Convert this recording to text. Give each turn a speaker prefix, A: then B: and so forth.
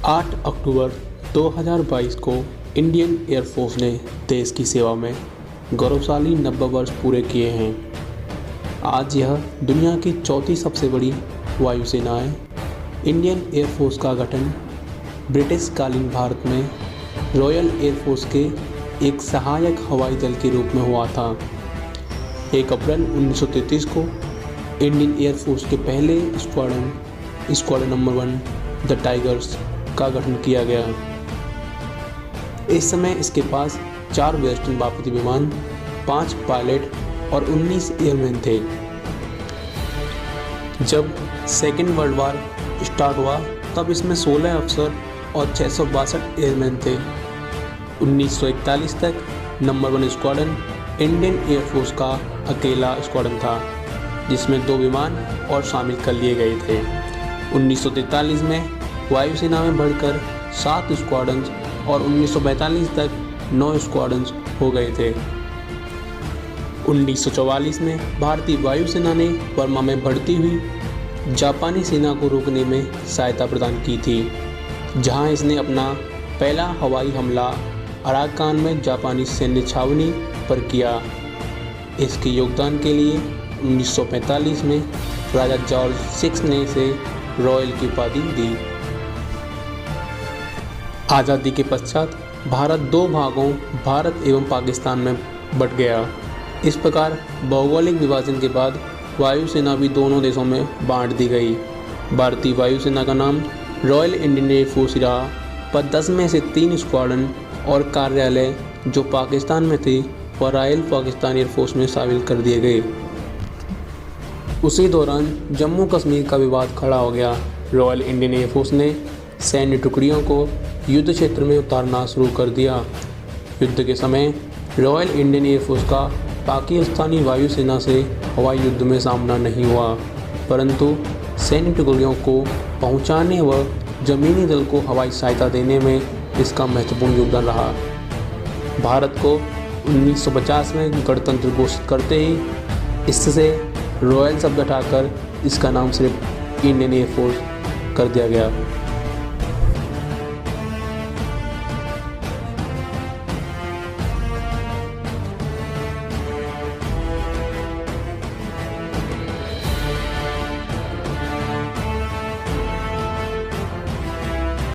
A: 8 अक्टूबर 2022 को Indian air force ने देश की सेवा में गौरवशाली 90 वर्ष पूरे किए हैं। आज यह दुनिया की चौथी सबसे बड़ी वायुसेना है। इंडियन एयरफोर्स का गठन ब्रिटिश कालीन भारत में रॉयल एयरफोर्स के एक सहायक हवाई दल के रूप में हुआ था। 1 अप्रैल 1933 को इंडियन एयरफोर्स के पहले स्क्वाड्रन नंबर 1 द टाइगर्स का गठन किया गया। इस समय इसके पास 4 वेस्टर्न बापती विमान, 5 पायलट और 19 एयरमैन थे। जब सेकेंड वर्ल्ड वार स्टार्ट हुआ तब इसमें 16 अफसर और 662 एयरमैन थे। 1941 तक नंबर 1 स्क्वाड्रन इंडियन एयरफोर्स का अकेला स्क्वाड्रन था, जिसमें 2 विमान और शामिल कर लिए गए थे। 1943 में वायुसेना में बढ़कर 7 स्क्वाड्रन्स और 1942 तक 9 स्क्वाड्रन्स हो गए थे। 1944 में भारतीय वायुसेना ने बर्मा में बढ़ती हुई जापानी सेना को रोकने में सहायता प्रदान की थी, जहां इसने अपना पहला हवाई हमला अराकान में जापानी सैन्य छावनी पर किया। इसके योगदान के लिए 1945 में राजा जॉर्ज 6 ने इसे रॉयल की उपाधि दी। आज़ादी के पश्चात भारत 2 भागों भारत एवं पाकिस्तान में बंट गया। इस प्रकार भौगोलिक विभाजन के बाद वायुसेना भी दोनों देशों में बांट दी गई। भारतीय वायुसेना का नाम रॉयल इंडियन एयरफोर्स रहा, पर 10 में से 3 स्क्वाड्रन और कार्यालय जो पाकिस्तान में थे वह रॉयल पाकिस्तान एयरफोर्स में शामिल कर दिए गए। उसी दौरान जम्मू कश्मीर का विवाद खड़ा हो गया। रॉयल इंडियन एयरफोर्स ने सैन्य टुकड़ियों को युद्ध क्षेत्र में उतारना शुरू कर दिया। युद्ध के समय रॉयल इंडियन एयरफोर्स का पाकिस्तानी वायुसेना से हवाई युद्ध में सामना नहीं हुआ, परंतु सैन्य टुकड़ियों को पहुंचाने व जमीनी दल को हवाई सहायता देने में इसका महत्वपूर्ण योगदान रहा। भारत को 1950 में गणतंत्र घोषित करते ही इससे रॉयल शब्द हटाकर इसका नाम सिर्फ इंडियन एयरफोर्स कर दिया गया।